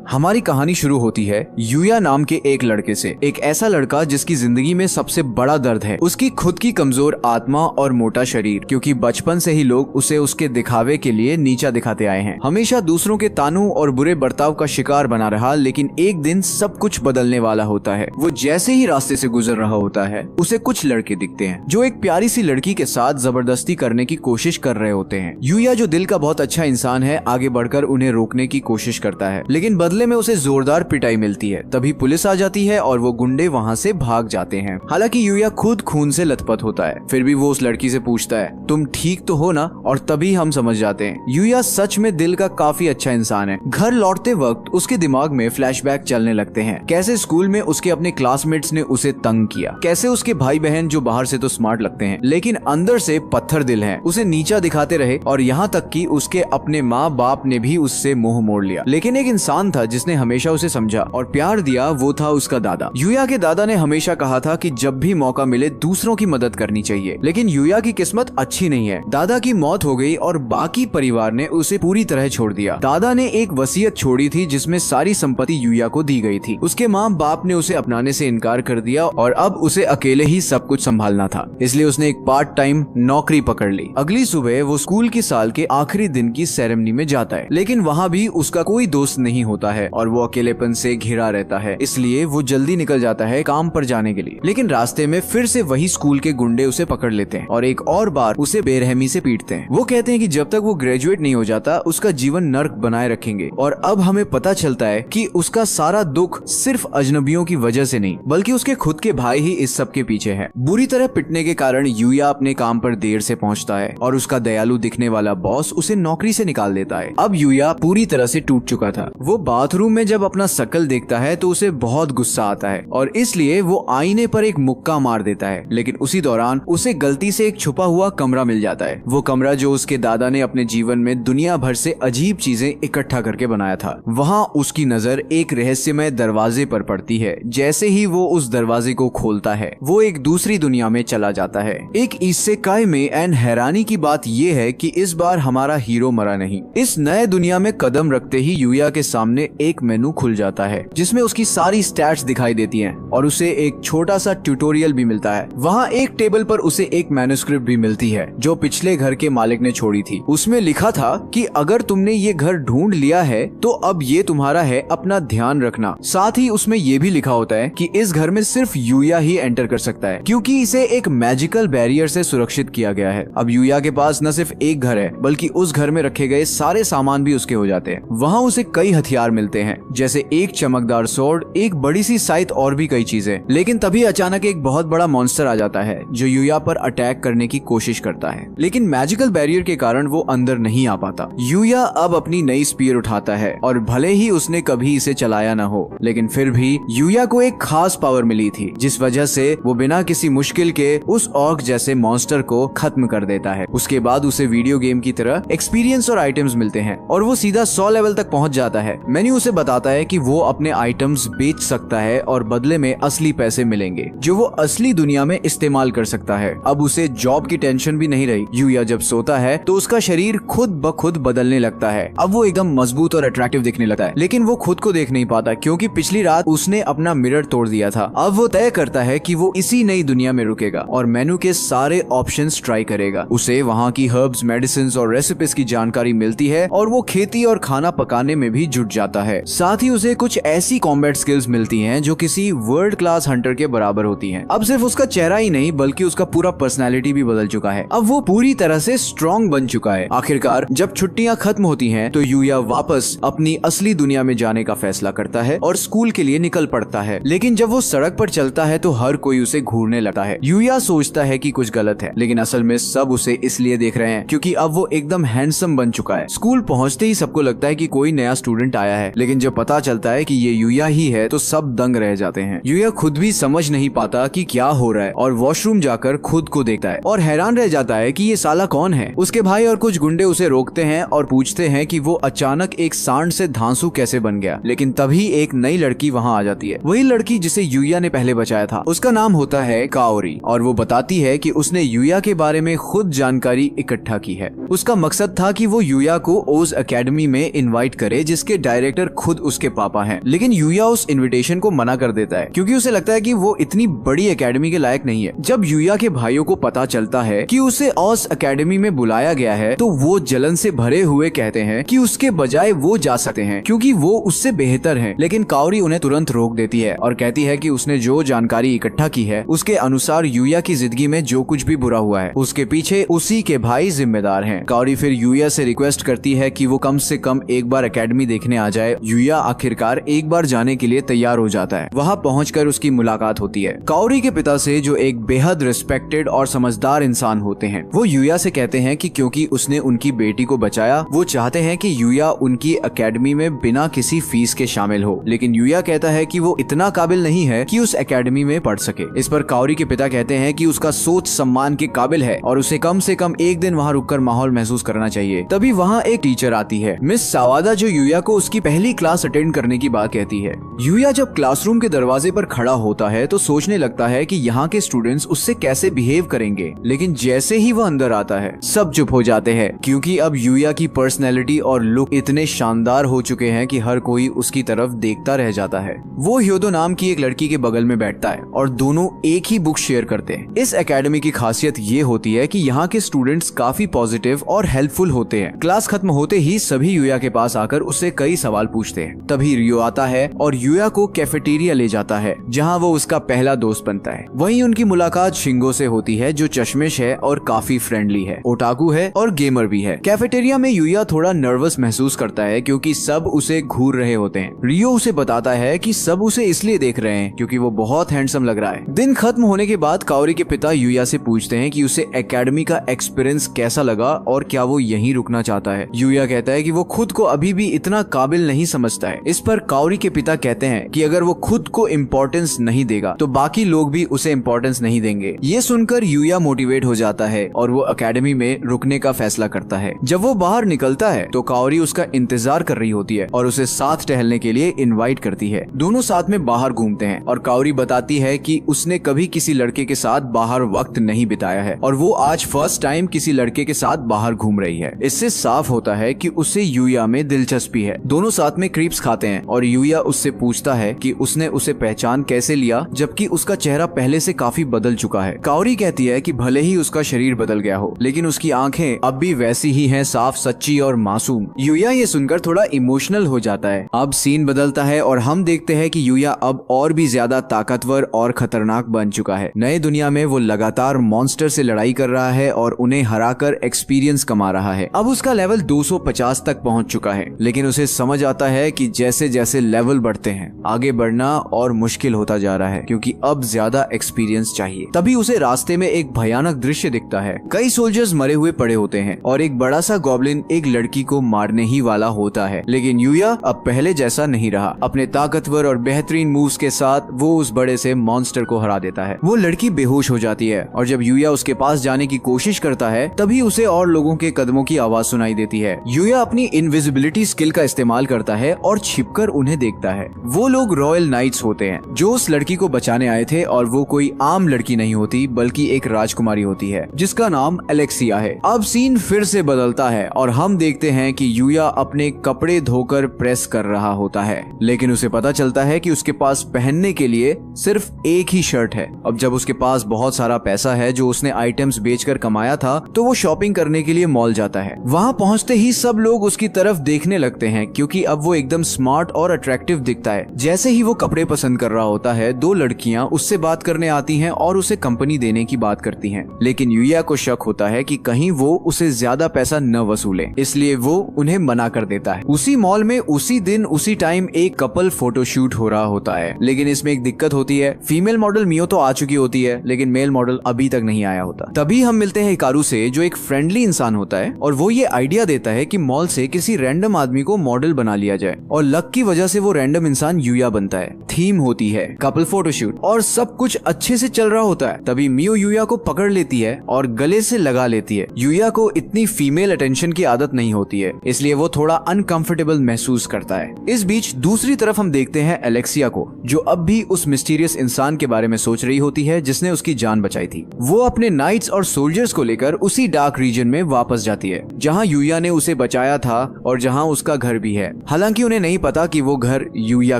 हमारी कहानी शुरू होती है यूया नाम के एक लड़के से। एक ऐसा लड़का जिसकी जिंदगी में सबसे बड़ा दर्द है उसकी खुद की कमजोर आत्मा और मोटा शरीर, क्योंकि बचपन से ही लोग उसे उसके दिखावे के लिए नीचा दिखाते आए हैं। हमेशा दूसरों के तानों और बुरे बर्ताव का शिकार बना रहा, लेकिन एक दिन सब कुछ बदलने वाला होता है। वो जैसे ही रास्ते से गुजर रहा होता है उसे कुछ लड़के दिखते हैं जो एक प्यारी सी लड़की के साथ जबरदस्ती करने की कोशिश कर रहे होते हैं। यूया जो दिल का बहुत अच्छा इंसान है, आगे बढ़कर उन्हें रोकने की कोशिश करता है, लेकिन बदले में उसे जोरदार पिटाई मिलती है। तभी पुलिस आ जाती है और वो गुंडे वहाँ से भाग जाते हैं। हालांकि यूया खुद खून से लथपथ होता है, फिर भी वो उस लड़की से पूछता है तुम ठीक तो हो ना, और तभी हम समझ जाते हैं यूया सच में दिल का काफी अच्छा इंसान है। घर लौटते वक्त उसके दिमाग में फ्लैशबैक चलने लगते हैं, कैसे स्कूल में उसके अपने क्लासमेट्स ने उसे तंग किया, कैसे उसके भाई बहन जो बाहर से तो स्मार्ट लगते हैं लेकिन अंदर से पत्थर दिल हैं, उसे नीचा दिखाते रहे, और यहाँ तक कि उसके अपने माँ बाप ने भी उससे मुंह मोड़ लिया। लेकिन एक इंसान था जिसने हमेशा उसे समझा और प्यार दिया, वो था उसका दादा। यूया के दादा ने हमेशा कहा था कि जब भी मौका मिले दूसरों की मदद करनी चाहिए, लेकिन यूया की किस्मत अच्छी नहीं है। दादा की मौत हो गई और बाकी परिवार ने उसे पूरी तरह छोड़ दिया। दादा ने एक वसीयत छोड़ी थी जिसमें सारी संपत्ति यूया को दी गई थी। उसके माँ बाप ने उसे अपनाने से इनकार कर दिया और अब उसे अकेले ही सब कुछ संभालना था, इसलिए उसने एक पार्ट टाइम नौकरी पकड़ ली। अगली सुबह वो स्कूल की साल के आखिरी दिन की सेरेमनी में जाता है, लेकिन वहाँ भी उसका कोई दोस्त नहीं होता है और वो अकेलेपन से घिरा रहता है, इसलिए वो जल्दी निकल जाता है काम पर जाने के लिए। लेकिन रास्ते में फिर से वही स्कूल के गुंडे उसे पकड़ लेते हैं और एक और बार उसे बेरहमी से पीटते हैं। वो कहते हैं कि जब तक वो ग्रेजुएट नहीं हो जाता उसका जीवन नर्क बनाए रखेंगे, और अब हमें पता चलता है कि उसका सारा दुख सिर्फ अजनबियों की वजह से नहीं बल्कि उसके खुद के भाई ही इस सब के पीछे है। बुरी तरह पिटने के कारण यूया अपने काम पर देर से पहुंचता है और उसका दयालु दिखने वाला बॉस उसे नौकरी से निकाल देता है। अब यूया पूरी तरह से टूट चुका था। वो बाथरूम में जब अपना शकल देखता है तो उसे बहुत गुस्सा आता है और इसलिए वो आईने पर एक मुक्का मार देता है, लेकिन उसी दौरान उसे गलती से एक छुपा हुआ कमरा मिल जाता है। वो कमरा जो उसके दादा ने अपने जीवन में दुनिया भर से अजीब चीजें इकट्ठा करके बनाया था। वहाँ उसकी नजर एक रहस्यमय दरवाजे पर पड़ती है। जैसे ही वो उस दरवाजे को खोलता है वो एक दूसरी दुनिया में चला जाता है। एक इसेकाई में एन हैरानी की बात ये है कि इस बार हमारा हीरो मरा नहीं। इस नए दुनिया में कदम रखते ही यूया के सामने एक मेनू खुल जाता है जिसमें उसकी सारी स्टैट्स दिखाई देती हैं और उसे एक छोटा सा ट्यूटोरियल भी मिलता है। वहाँ एक टेबल पर उसे एक मैन्युस्क्रिप्ट भी मिलती है जो पिछले घर के मालिक ने छोड़ी थी। उसमें लिखा था कि अगर तुमने ये घर ढूंढ लिया है तो अब ये तुम्हारा है, अपना ध्यान रखना। साथ ही उसमें ये भी लिखा होता है कि इस घर में सिर्फ यूया ही एंटर कर सकता है क्योंकि इसे एक मैजिकल बैरियर से सुरक्षित किया गया है। अब यूया के पास न सिर्फ एक घर है बल्कि उस घर में रखे गए सारे सामान भी उसके हो जाते हैं। वहाँ उसे कई हथियार मिलते हैं जैसे एक चमकदार स्वॉर्ड, एक बड़ी सी साइट और भी कई चीजें। लेकिन तभी अचानक एक बहुत बड़ा मॉन्स्टर आ जाता है जो यूया पर अटैक करने की कोशिश करता है, लेकिन मैजिकल बैरियर के कारण वो अंदर नहीं आ पाता। यूया अब अपनी नई स्पीयर उठाता है और भले ही उसने कभी इसे चलाया न हो, लेकिन फिर भी यूया को एक खास पावर मिली थी जिस वजह से वो बिना किसी मुश्किल के उस ऑर्क जैसे मॉन्स्टर को खत्म कर देता है। उसके बाद उसे वीडियो गेम की तरह एक्सपीरियंस और आइटम्स मिलते हैं और वो सीधा 100 लेवल तक पहुंच जाता है। मेन्यू उसे बताता है कि वो अपने आइटम्स बेच सकता है और बदले में असली पैसे मिलेंगे जो वो असली दुनिया में इस्तेमाल कर सकता है। अब उसे जॉब की टेंशन भी नहीं रही। यूया जब सोता है तो उसका शरीर खुद ब खुद बदलने लगता है। अब वो एकदम मजबूत और अट्रैक्टिव दिखने लगता है, लेकिन वो खुद को देख नहीं पाता क्योंकि पिछली रात उसने अपना मिरर तोड़ दिया था। अब वो तय करता है कि वो इसी नई दुनिया में रुकेगा और मेनू के सारे ऑप्शंस ट्राई करेगा। उसे वहाँ की हर्ब्स, मेडिसिन और रेसिपीज की जानकारी मिलती है और वो खेती और खाना पकाने में भी जुट जाता है। साथ ही उसे कुछ ऐसी कॉम्बैट स्किल्स मिलती हैं जो किसी वर्ल्ड क्लास हंटर के बराबर होती हैं। अब सिर्फ उसका चेहरा ही नहीं बल्कि उसका पूरा पर्सनैलिटी भी बदल चुका है। अब वो पूरी तरह से स्ट्रॉन्ग बन चुका है। आखिरकार जब छुट्टियां खत्म होती हैं तो यूया वापस अपनी असली दुनिया में जाने का फैसला करता है और स्कूल के लिए निकल पड़ता है। लेकिन जब वो सड़क पर चलता है तो हर कोई उसे घूरने लगता है। यूया सोचता है कि कुछ गलत है, लेकिन असल में सब उसे इसलिए देख रहे हैं क्योंकि अब वो एकदम हैंडसम बन चुका है। स्कूल पहुंचते ही सबको लगता है कि कोई नया स्टूडेंट आया है, लेकिन जब पता चलता है कि ये यूया ही है तो सब दंग रह जाते हैं। यूया खुद भी समझ नहीं पाता कि क्या हो रहा है और वॉशरूम जाकर खुद को देखता है और हैरान रह जाता है कि ये साला कौन है। उसके भाई और कुछ गुंडे उसे रोकते हैं और पूछते हैं कि वो अचानक एक सांड से धांसू कैसे बन गया, लेकिन तभी एक नई लड़की वहाँ आ जाती है। वही लड़की जिसे यूया ने पहले बचाया था। उसका नाम होता है काओरी और वो बताती है कि उसने यूया के बारे में खुद जानकारी इकट्ठा की है। उसका मकसद था कि वो यूया को ओज एकेडमी में इनवाइट करे जिसके डायरेक्टर डायरेक्टर खुद उसके पापा हैं। लेकिन यूया उस इनविटेशन को मना कर देता है क्योंकि उसे लगता है कि वो इतनी बड़ी एकेडमी के लायक नहीं है। जब यूया के भाइयों को पता चलता है कि उसे ऑस एकेडमी में बुलाया गया है तो वो जलन से भरे हुए कहते हैं कि उसके बजाय वो जा सकते हैं क्योंकि वो उससे बेहतर हैं। लेकिन काओरी उन्हें तुरंत रोक देती है और कहती है कि उसने जो जानकारी इकट्ठा की है उसके अनुसार यूया की जिंदगी में जो कुछ भी बुरा हुआ है उसके पीछे उसी के भाई जिम्मेदार हैं। काओरी फिर यूया से रिक्वेस्ट करती है कि वो कम से कम एक बार एकेडमी देखने आ जाए। यूया आखिरकार एक बार जाने के लिए तैयार हो जाता है। वहाँ पहुंचकर उसकी मुलाकात होती है काओरी के पिता से, जो एक बेहद रिस्पेक्टेड और समझदार इंसान होते हैं। वो यूया से कहते हैं कि क्योंकि उसने उनकी बेटी को बचाया वो चाहते हैं कि यूया उनकी एकेडमी में बिना किसी फीस के शामिल हो। लेकिन यूया कहता है कि वो इतना काबिल नहीं है कि उस एकेडमी में पढ़ सके। इस पर काओरी के पिता कहते हैं कि उसका सोच सम्मान के काबिल है और उसे कम से कम एक दिन वहाँ रुककर माहौल महसूस करना चाहिए। तभी वहाँ एक टीचर आती है, मिस सावादा, जो यूया को उसकी पहली क्लास अटेंड करने की बात कहती है। यूया जब क्लासरूम के दरवाजे पर खड़ा होता है तो सोचने लगता है कि यहाँ के स्टूडेंट्स उससे कैसे बिहेव करेंगे। लेकिन जैसे ही वह अंदर आता है सब चुप हो जाते हैं क्योंकि अब यूया की पर्सनैलिटी और लुक इतने शानदार हो चुके हैं कि हर कोई उसकी तरफ देखता रह जाता है। वो ह्योदो नाम की एक लड़की के बगल में बैठता है और दोनों एक ही बुक शेयर करते हैं। इस एकेडमी की खासियत ये होती है कि यहाँ के स्टूडेंट्स काफी पॉजिटिव और हेल्पफुल होते हैं। क्लास खत्म होते ही सभी यूया के पास आकर उससे कई सवाल पूछते हैं। तभी रियो आता है और यूया को कैफेटेरिया ले जाता है जहाँ वो उसका पहला दोस्त बनता है। वहीं उनकी मुलाकात शिंगो से होती है जो चश्मिश है और काफी फ्रेंडली है, ओटाकू है और गेमर भी है। कैफेटेरिया में यूया थोड़ा नर्वस महसूस करता है क्योंकि सब उसे घूर रहे होते हैं। रियो उसे बताता है कि सब उसे इसलिए देख रहे हैं क्योंकि वो बहुत हैंडसम लग रहा है। दिन खत्म होने के बाद काओरी के पिता यूया से पूछते हैं कि उसे एकेडमी का एक्सपीरियंस कैसा लगा और क्या वो यहीं रुकना चाहता है। यूया कहता है कि वो खुद को अभी भी इतना काबिल नहीं समझता है। इस पर काओरी के पिता कहते हैं कि अगर वो खुद को इम्पोर्टेंस नहीं देगा तो बाकी लोग भी उसे इम्पोर्टेंस नहीं देंगे। ये सुनकर यूया मोटिवेट हो जाता है और वो एकेडमी में रुकने का फैसला करता है। जब वो बाहर निकलता है तो काओरी उसका इंतजार कर रही होती है और उसे साथ टहलने के लिए इनवाइट करती है। दोनों साथ में बाहर घूमते हैं और काओरी बताती है कि उसने कभी किसी लड़के के साथ बाहर वक्त नहीं बिताया है और वो आज फर्स्ट टाइम किसी लड़के के साथ बाहर घूम रही है। इससे साफ होता है कि उसे यूया में दिलचस्पी है। दोनों साथ में क्रीप्स खाते हैं और यूया उससे पूछता है कि उसने उसे पहचान कैसे लिया जबकि उसका चेहरा पहले से काफी बदल चुका है। काओरी कहती है कि भले ही उसका शरीर बदल गया हो लेकिन उसकी आंखें अब भी वैसी ही हैं, साफ, सच्ची और मासूम। यूया ये सुनकर थोड़ा इमोशनल हो जाता है। अब सीन बदलता है और हम देखते हैं कि यूया अब और भी ज्यादा ताकतवर और खतरनाक बन चुका है। नए दुनिया में वो लगातार मॉन्स्टर से लड़ाई कर रहा है और उन्हें हराकर एक्सपीरियंस कमा रहा है। अब उसका लेवल 250 तक पहुंच चुका है लेकिन उसे समझ आता है कि जैसे जैसे लेवल बढ़ते हैं आगे बढ़ना और मुश्किल होता जा रहा है क्योंकि अब ज्यादा एक्सपीरियंस चाहिए। तभी उसे रास्ते में एक भयानक दृश्य दिखता है। कई सोल्जर्स मरे हुए पड़े होते हैं और एक बड़ा सा गॉब्लिन एक लड़की को मारने ही वाला होता है। लेकिन यूया अब पहले जैसा नहीं रहा। अपने ताकतवर और बेहतरीन मूव्स के साथ वो उस बड़े से मॉन्स्टर को हरा देता है। वो लड़की बेहोश हो जाती है और जब यूया उसके पास जाने की कोशिश करता है तभी उसे और लोगों के कदमों की आवाज सुनाई देती है। यूया अपनी इनविजिबिलिटी स्किल का इस्तेमाल करता है और छिपकर उन्हें देखता है। वो लोग रॉयल नाइट्स होते हैं जो उस लड़की को बचाने आए थे और वो कोई आम लड़की नहीं होती बल्कि एक राजकुमारी होती है जिसका नाम एलेक्सिया है। अब सीन फिर से बदलता है और हम देखते हैं कि यूया अपने कपड़े धोकर प्रेस कर रहा होता है लेकिन उसे पता चलता है कि उसके पास पहनने के लिए सिर्फ एक ही शर्ट है। अब जब उसके पास बहुत सारा पैसा है जो उसने आइटम्स बेचकर कमाया था तो वो शॉपिंग करने के लिए मॉल जाता है। वहाँ पहुँचते ही सब लोग उसकी तरफ देखने लगते हैं क्योंकि अब वो एकदम स्मार्ट और अट्रैक्टिव दिखता है। जैसे ही वो कपड़े पसंद कर रहा होता है दो लड़कियां उससे बात करने आती हैं और उसे कंपनी देने की बात करती हैं। लेकिन यूया को शक होता है कि कहीं वो उसे ज्यादा पैसा न वसूले, इसलिए वो उन्हें मना कर देता है। उसी मॉल में उसी दिन उसी टाइम एक कपल फोटोशूट हो रहा होता है लेकिन इसमें एक दिक्कत होती है। फीमेल मॉडल मियो तो आ चुकी होती है लेकिन मेल मॉडल अभी तक नहीं आया होता। तभी हम मिलते हैं हिकारू से जो एक फ्रेंडली इंसान होता है और वो ये आइडिया देता है कि मॉल से किसी रैंडम आदमी को मॉडल बना लिया जाए और लक की वजह से वो रैंडम इंसान यूया बनता है। थीम होती है कपल फोटोशूट और सब कुछ अच्छे से चल रहा होता है। तभी मियो यूया को पकड़ लेती है और गले से लगा लेती है। यूया को इतनी फीमेल अटेंशन की आदत नहीं होती है इसलिए वो थोड़ा अनकंफर्टेबल महसूस करता है। इस बीच दूसरी तरफ हम देखते हैं एलेक्सिया को जो अब भी उस मिस्टीरियस इंसान के बारे में सोच रही होती है जिसने उसकी जान बचाई थी। वो अपने नाइट्स और सोल्जर्स को लेकर उसी डार्क रीजन में वापस जाती है जहाँ यूया ने उसे बचाया था और जहाँ उसका घर भी है। हालांकि उन्हें नहीं पता कि वो घर यूया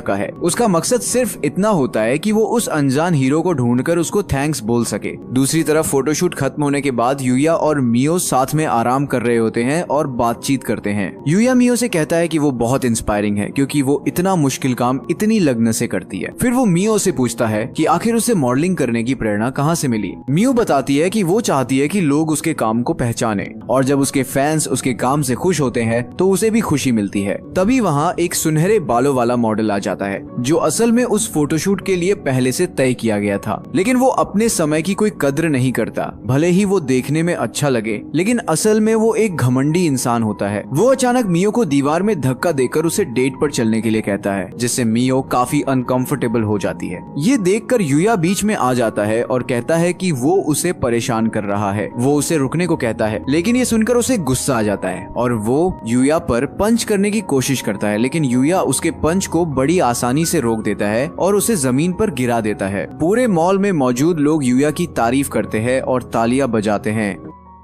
का है। उसका मकसद सिर्फ इतना होता है कि वो उस अनजान हीरो को ढूंढकर उसको थैंक्स बोल सके। दूसरी तरफ फोटोशूट खत्म होने के बाद यूया और मियो साथ में आराम कर रहे होते हैं और बातचीत करते हैं। यूया मियो से कहता है कि वो बहुत इंस्पायरिंग है क्योंकि वो इतना मुश्किल काम इतनी लगन से करती है। फिर वो मियो से पूछता है कि आखिर उसे मॉडलिंग करने की प्रेरणा कहाँ से मिली। मियो बताती है कि वो चाहती है कि लोग उसके काम को पहचाने और जब उसके फैंस उसके काम से खुश होते हैं तो उसे भी खुशी मिलती है। तभी वहाँ एक सुनहरे बालों वाला मॉडल आ जाता है जो असल में उस फोटोशूट के लिए पहले से तय किया गया था, लेकिन वो अपने समय की कोई कद्र नहीं करता। भले ही वो देखने में अच्छा लगे, लेकिन असल में वो एक घमंडी इंसान होता है। वो अचानक मियो को दीवार में धक्का देकर उसे डेट पर चलने के लिए कहता है, जिससे मियो काफी अनकंफर्टेबल हो जाती है। ये देखकर यूया बीच में आ जाता है और कहता है कि वो उसे परेशान कर रहा है। वो उसे रुकने को कहता है, लेकिन ये सुनकर उसे गुस्सा आ जाता है और वो यूया पर पंच करने की कोशिश करता है, लेकिन यूया उसके पंच को बड़ी आसानी से रोक देता है और उसे जमीन पर गिरा देता है। पूरे मॉल में मौजूद लोग यूया की तारीफ करते हैं और तालियां बजाते हैं।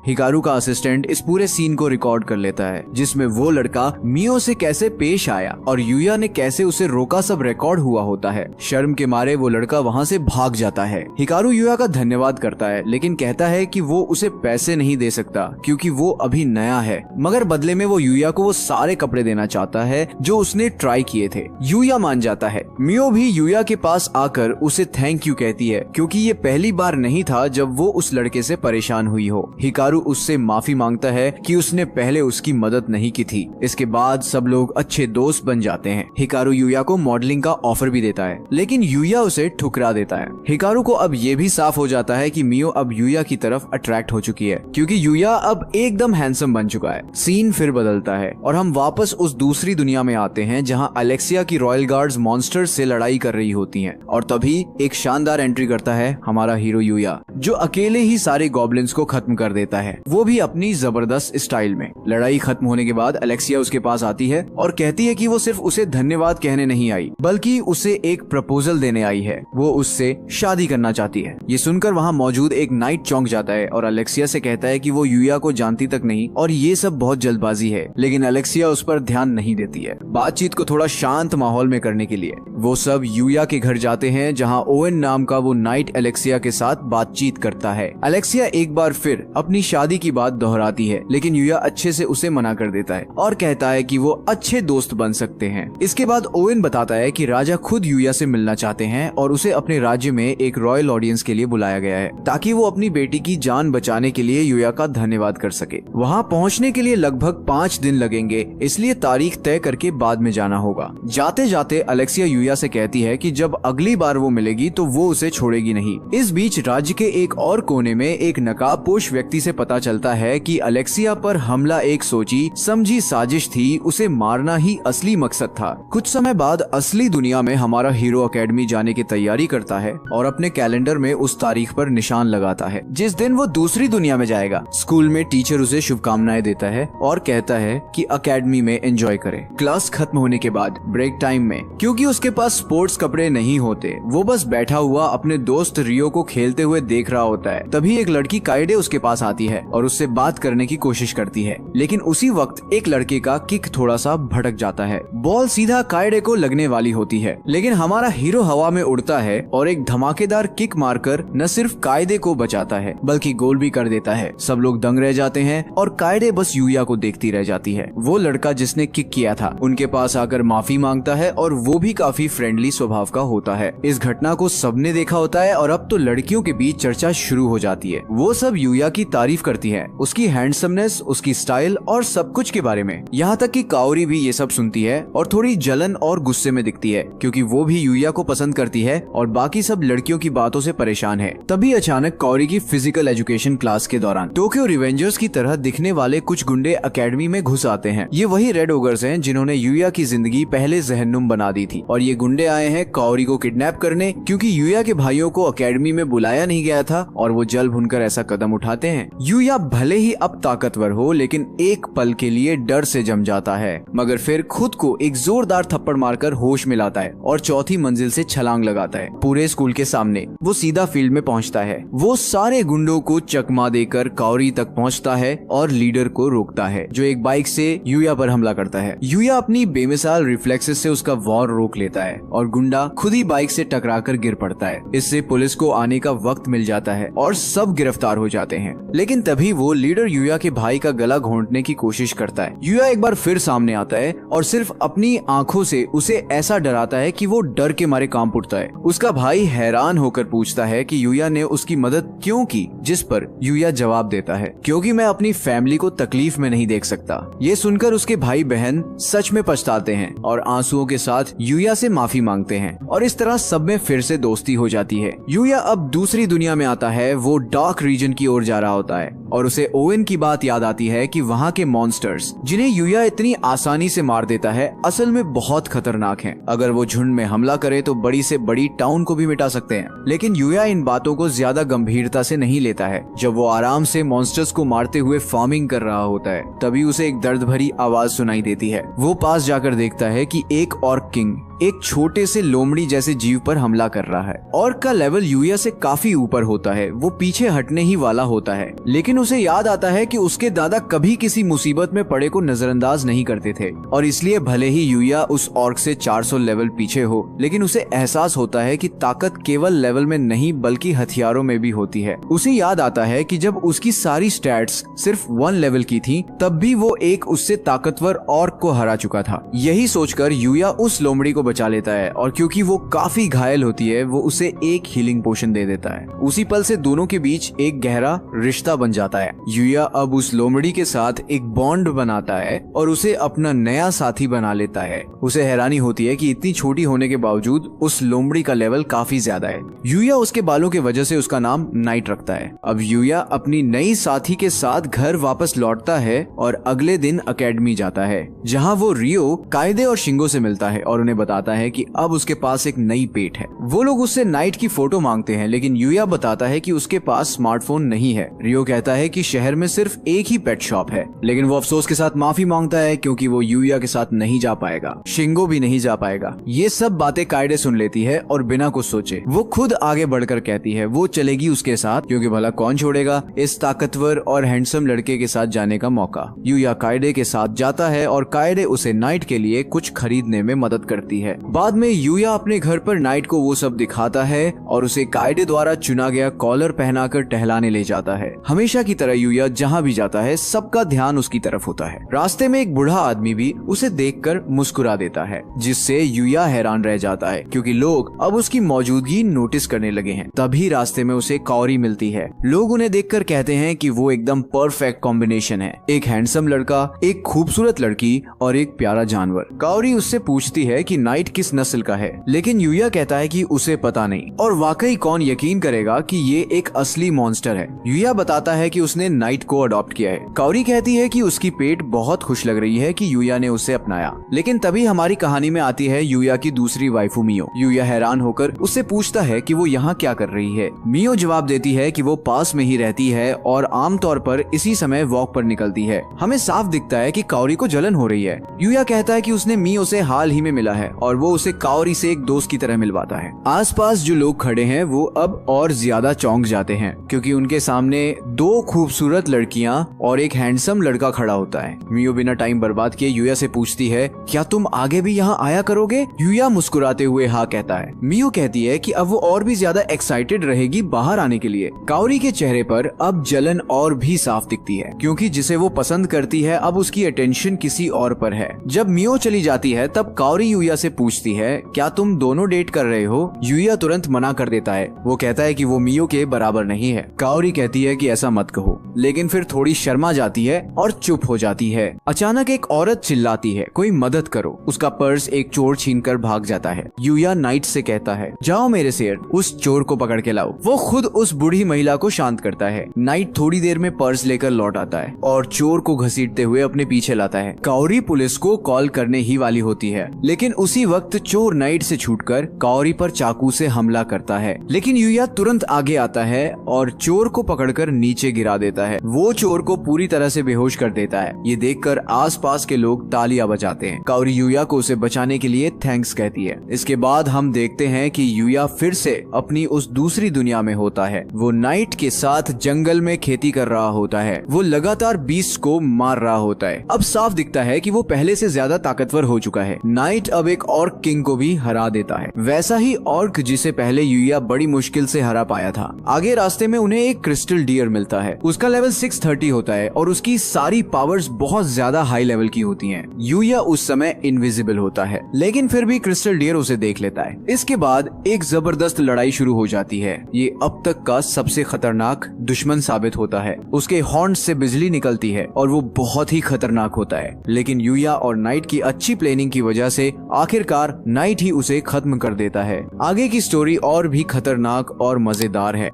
हिकारू का असिस्टेंट इस पूरे सीन को रिकॉर्ड कर लेता है, जिसमें वो लड़का मियो से कैसे पेश आया और यूया ने कैसे उसे रोका सब रिकॉर्ड हुआ होता है। शर्म के मारे वो लड़का वहाँ से भाग जाता है। हिकारू यूया का धन्यवाद करता है, लेकिन कहता है कि वो उसे पैसे नहीं दे सकता क्योंकि वो अभी नया है, मगर बदले में वो यूया को वो सारे कपड़े देना चाहता है जो उसने ट्राई किए थे। यूया मान जाता है। मियो भी यूया के पास आकर उसे थैंक यू कहती है क्योंकि ये पहली बार नहीं था जब वो उस लड़के से परेशान हुई हो। हिकारू उससे माफी मांगता है कि उसने पहले उसकी मदद नहीं की थी। इसके बाद सब लोग अच्छे दोस्त बन जाते हैं। हिकारू यूया को मॉडलिंग का ऑफर भी देता है, लेकिन यूया उसे ठुकरा देता है। हिकारू को अब ये भी साफ हो जाता है कि मियो अब यूया की तरफ अट्रैक्ट हो चुकी है क्योंकि यूया अब एकदम हैंडसम बन चुका है। सीन फिर बदलता है और हम वापस उस दूसरी दुनिया में आते हैं जहाँ अलेक्सिया की रॉयल गार्ड्स मॉन्स्टर्स से लड़ाई कर रही होती हैं और तभी एक शानदार एंट्री करता है हमारा हीरो यूया, जो अकेले ही सारे गॉब्लिन्स को खत्म कर देता है, वो भी अपनी जबरदस्त स्टाइल में। लड़ाई खत्म होने के बाद अलेक्सिया उसके पास आती है और कहती है कि वो सिर्फ उसे धन्यवाद कहने नहीं आई बल्कि उसे एक प्रपोजल देने आई है। वो उससे शादी करना चाहती है। ये सुनकर वहाँ मौजूद एक नाइट चौंक जाता है और अलेक्सिया से कहता है कि वो यूया को जानती तक नहीं और ये सब बहुत जल्दबाजी है, लेकिन अलेक्सिया उस पर ध्यान नहीं देती है। बातचीत को थोड़ा शांत माहौल में करने के लिए वो सब यूया के घर जाते हैं जहाँ ओवेन नाम का वो नाइट अलेक्सिया के साथ बातचीत करता है। अलेक्सिया एक बार फिर अपनी शादी की बात दोहराती है, लेकिन यूया अच्छे से उसे मना कर देता है और कहता है कि वो अच्छे दोस्त बन सकते हैं। इसके बाद ओवेन बताता है कि राजा खुद यूया से मिलना चाहते हैं और उसे अपने राज्य में एक रॉयल ऑडियंस के लिए बुलाया गया है ताकि वो अपनी बेटी की जान बचाने के लिए यूया का धन्यवाद कर सके। वहाँ पहुँचने के लिए लगभग 5 दिन लगेंगे, इसलिए तारीख तय करके बाद में जाना होगा। जाते जाते अलेक्सिया यूया से कहती है कि जब अगली बार वो मिलेगी तो वो उसे छोड़ेगी नहीं। इस बीच राज्य के एक और कोने में एक नकाबपोश व्यक्ति से पता चलता है कि अलेक्सिया पर हमला एक सोची समझी साजिश थी, उसे मारना ही असली मकसद था। कुछ समय बाद असली दुनिया में हमारा हीरो अकेडमी जाने की तैयारी करता है और अपने कैलेंडर में उस तारीख पर निशान लगाता है जिस दिन वो दूसरी दुनिया में जाएगा। स्कूल में टीचर उसे शुभकामनाएं देता है और कहता है कि अकेडमी में एंजॉय करे। क्लास खत्म होने के बाद ब्रेक टाइम में, क्योंकि उसके पास स्पोर्ट्स कपड़े नहीं होते, वो बस बैठा हुआ अपने दोस्त रियो को खेलते हुए देख रहा होता है। तभी एक लड़की काइडे उसके पास आती है और उससे बात करने की कोशिश करती है, लेकिन उसी वक्त एक लड़के का किक थोड़ा सा भटक जाता है। बॉल सीधा काइडे को लगने वाली होती है, लेकिन हमारा हीरो हवा में उड़ता है और एक धमाकेदार किक मारकर न सिर्फ काइडे को बचाता है बल्कि गोल भी कर देता है। सब लोग दंग रह जाते हैं और काइडे बस यूया को देखती रह जाती है। वो लड़का जिसने किक किया था उनके पास आकर माफी मांगता है और वो भी काफी फ्रेंडली स्वभाव का होता है। इस घटना को सबने देखा होता है और अब तो लड़कियों के बीच चर्चा शुरू हो जाती है। वो सब यूया की तारीफ करती है, उसकी हैंडसमनेस, उसकी स्टाइल और सब कुछ के बारे में। यहाँ तक कि काओरी भी ये सब सुनती है और थोड़ी जलन और गुस्से में दिखती है क्योंकि वो भी यूया को पसंद करती है और बाकी सब लड़कियों की बातों से परेशान है। तभी अचानक काओरी की फिजिकल एजुकेशन क्लास के दौरान टोक्यो रिवेंजर्स की तरह दिखने वाले कुछ गुंडे अकेडमी में घुस आते हैं। ये वही रेड ओगर्स हैं जिन्होंने यूया की जिंदगी पहले जहन्नुम बना दी थी और ये गुंडे आए हैं काओरी को किडनैप करने क्योंकि यूया के भाइयों को अकेडमी में बुलाया नहीं गया था और वो जल भुनकर ऐसा कदम उठाते हैं। यूया भले ही अब ताकतवर हो लेकिन एक पल के लिए डर से जम जाता है, मगर फिर खुद को एक जोरदार थप्पड़ मारकर होश में लाता है और चौथी मंजिल से छलांग लगाता है। पूरे स्कूल के सामने वो सीधा फील्ड में पहुंचता है। वो सारे गुंडों को चकमा देकर काओरी तक पहुंचता है और लीडर को रोकता है, जो एक बाइक से यूया पर हमला करता है। यूया अपनी बेमिसाल रिफ्लेक्सेस से उसका वॉर रोक लेता है और गुंडा खुद ही बाइक से टकराकर गिर पड़ता है। इससे पुलिस को आने का वक्त मिल जाता है और सब गिरफ्तार हो जाते हैं। लेकिन तभी वो लीडर यूया के भाई का गला घोंटने की कोशिश करता है। यूया एक बार फिर सामने आता है और सिर्फ अपनी आंखों से उसे ऐसा डराता है कि वो डर के मारे कांप उठता है। उसका भाई हैरान होकर पूछता है कि यूया ने उसकी मदद क्यों की, जिस पर यूया जवाब देता है, क्योंकि मैं अपनी फैमिली को तकलीफ में नहीं देख सकता। ये सुनकर उसके भाई बहन सच में पछताते हैं और आंसुओं के साथ यूया से माफी मांगते हैं और इस तरह सब में फिर से दोस्ती हो जाती है। यूया अब दूसरी दुनिया में आता है। वो डार्क रीजन की ओर जा रहा होता है और उसे ओवेन की बात याद आती है कि वहाँ के मॉन्स्टर्स जिन्हें यूया इतनी आसानी से मार देता है असल में बहुत खतरनाक हैं। अगर वो झुंड में हमला करे तो बड़ी से बड़ी टाउन को भी मिटा सकते हैं। लेकिन यूया इन बातों को ज्यादा गंभीरता से नहीं लेता है। जब वो आराम से मॉन्स्टर्स को मारते हुए फार्मिंग कर रहा होता है तभी उसे एक दर्द भरी आवाज सुनाई देती है। वो पास जाकर देखता है कि एक ऑर्क किंग एक छोटे से लोमड़ी जैसे जीव पर हमला कर रहा है। ऑर्क का लेवल यूया से काफी ऊपर होता है। वो पीछे हटने ही वाला होता है, लेकिन उसे याद आता है कि उसके दादा कभी किसी मुसीबत में पड़े को नजरअंदाज नहीं करते थे और इसलिए भले ही यूया उस ऑर्क से 400 लेवल पीछे हो, लेकिन उसे एहसास होता है कि ताकत केवल लेवल में नहीं बल्कि हथियारों में भी होती है। उसे याद आता है कि जब उसकी सारी स्टैट्स सिर्फ 1 लेवल की थी तब भी वो एक उससे ताकतवर ऑर्क को हरा चुका था। यही सोचकर यूया उस लोमड़ी को बचा लेता है और क्योंकि वो काफी घायल होती है वो उसे एक हीलिंग पोशन दे देता है। उसी पल से दोनों के बीच एक गहरा रिश्ता बन जाता है। यूया अब उस लोमड़ी के साथ एक बॉन्ड बनाता है और उसे अपना नया साथी बना लेता है। उसे हैरानी होती है कि इतनी छोटी होने के बावजूद उस लोमड़ी का लेवल काफी ज्यादा है। यूया उसके बालों की वजह से उसका नाम नाइट रखता है। अब यूया अपनी नई साथी के साथ घर वापस लौटता है और अगले दिन एकेडमी जाता है, जहाँ वो रियो, कायदे और शिंगो से मिलता है और उन्हें बताता है कि अब उसके पास एक नई पेट है। वो लोग उससे नाइट की फोटो मांगते हैं, लेकिन यूया बताता है कि उसके पास स्मार्टफोन नहीं है। रियो कहता है कि शहर में सिर्फ एक ही पेट शॉप है, लेकिन वो अफसोस के साथ माफी मांगता है क्योंकि वो यूया के साथ नहीं जा पाएगा। शिंगो भी नहीं जा पाएगा। ये सब बातें कायदे सुन लेती है और बिना कुछ सोचे वो खुद आगे बढ़कर कहती है वो चलेगी उसके साथ, क्योंकि भला कौन छोड़ेगा इस ताकतवर और हैंडसम लड़के के साथ जाने का मौका। यूया कायदे के साथ जाता है और कायदे उसे नाइट के लिए कुछ खरीदने में मदद करती है। बाद में यूया अपने घर पर नाइट को वो सब दिखाता है और उसे कायदे द्वारा चुना गया कॉलर पहनाकर टहलाने ले जाता है। हमेशा की तरह यूया जहाँ भी जाता है सबका ध्यान उसकी तरफ होता है। रास्ते में एक बूढ़ा आदमी भी उसे देखकर मुस्कुरा देता है, जिससे यूया हैरान रह जाता है क्योंकि लोग अब उसकी मौजूदगी नोटिस करने लगे हैं। तभी रास्ते में उसे काओरी मिलती है। लोग उन्हें देखकर कहते हैं कि वो एकदम परफेक्ट कॉम्बिनेशन है, एक हैंडसम लड़का, एक खूबसूरत लड़की और एक प्यारा जानवर। काओरी उससे पूछती है कि नाइट किस नस्ल का है, लेकिन यूया कहता है कि उसे पता नहीं और वाकई कौन यकीन करेगा कि ये एक असली मॉन्स्टर है। यूया बताता है कि उसने नाइट को अडॉप्ट किया है। काओरी कहती है कि उसकी पेट बहुत खुश लग रही है कि यूया ने उसे अपनाया। लेकिन तभी हमारी कहानी में आती है यूया की दूसरी वाइफू मियो। यूया हैरान होकर उससे पूछता है कि वो यहाँ क्या कर रही है। मियो जवाब देती है कि वो पास में ही रहती है और आमतौर पर इसी समय वॉक पर निकलती है। हमें साफ दिखता है कि काओरी को जलन हो रही है। यूया कहता है कि उसने मियो से हाल ही में मिला है और वो उसे काओरी से एक दोस्त की तरह मिलवाता है। आसपास जो लोग खड़े हैं वो अब और ज्यादा चौंक जाते हैं क्योंकि उनके सामने 2 खूबसूरत लड़कियां और एक हैंडसम लड़का खड़ा होता है। मियो बिना टाइम बर्बाद किए यूया से पूछती है क्या तुम आगे भी यहाँ आया करोगे? यूया मुस्कुराते हुए हाँ कहता है। मियो कहती है कि अब वो और भी ज्यादा एक्साइटेड रहेगी बाहर आने के लिए। काओरी के चेहरे पर अब जलन और भी साफ दिखती है क्योंकि जिसे वो पसंद करती है अब उसकी अटेंशन किसी और पर है। जब मियो चली जाती है तब काओरी यूया से पूछती है क्या तुम दोनों डेट कर रहे हो? यूया तुरंत मना कर देता है। वो कहता है कि वो मियो के बराबर नहीं है। काओरी कहती है कि ऐसा मत कहो, लेकिन फिर थोड़ी शर्मा जाती है और चुप हो जाती है। अचानक एक औरत चिल्लाती है कोई मदद करो। उसका पर्स एक चोर छीनकर भाग जाता है। यूया नाइट से कहता है जाओ मेरे शेर, उस चोर को पकड़ के लाओ। वो खुद उस बूढ़ी महिला को शांत करता है। नाइट थोड़ी देर में पर्स लेकर लौट आता है और चोर को घसीटते हुए अपने पीछे लाता है। काओरी पुलिस को कॉल करने ही वाली होती है, लेकिन उसी वक्त चोर नाइट से छूटकर काओरी पर चाकू से हमला करता है। लेकिन यूया तुरंत आगे आता है और चोर को पकड़कर नीचे गिरा देता है। वो चोर को पूरी तरह से बेहोश कर देता है। ये देखकर आसपास के लोग तालियां बजाते हैं। काओरी यूया को उसे बचाने के लिए थैंक्स कहती है। इसके बाद हम देखते हैं कि यूया फिर से अपनी उस दूसरी दुनिया में होता है। वो नाइट के साथ जंगल में खेती कर रहा होता है। वो लगातार बीस्ट को मार रहा होता है। अब साफ दिखता है कि वो पहले से ज्यादा ताकतवर हो चुका है। नाइट अब एक ऑर्क किंग को भी हरा देता है, वैसा ही ऑर्क जिसे पहले यूया बड़ी मुश्किल से हरा पाया था। आगे रास्ते में उन्हें एक क्रिस्टल डियर मिलता है। उसका लेवल 630 होता है और उसकी सारी पावर्स बहुत ज्यादा हाई लेवल की होती हैं। यूया उस समय इनविजिबल होता है, लेकिन फिर भी क्रिस्टल डियर उसे देख लेता है। इसके बाद एक जबरदस्त लड़ाई शुरू हो जाती है। ये अब तक का सबसे खतरनाक दुश्मन साबित होता है। उसके हॉर्न से बिजली निकलती है और वो बहुत ही खतरनाक होता है, लेकिन यूया और नाइट की अच्छी प्लानिंग की वजह से आखिरकार नाइट ही उसे खत्म कर देता है। आगे की स्टोरी और भी खतरनाक और मजेदार है।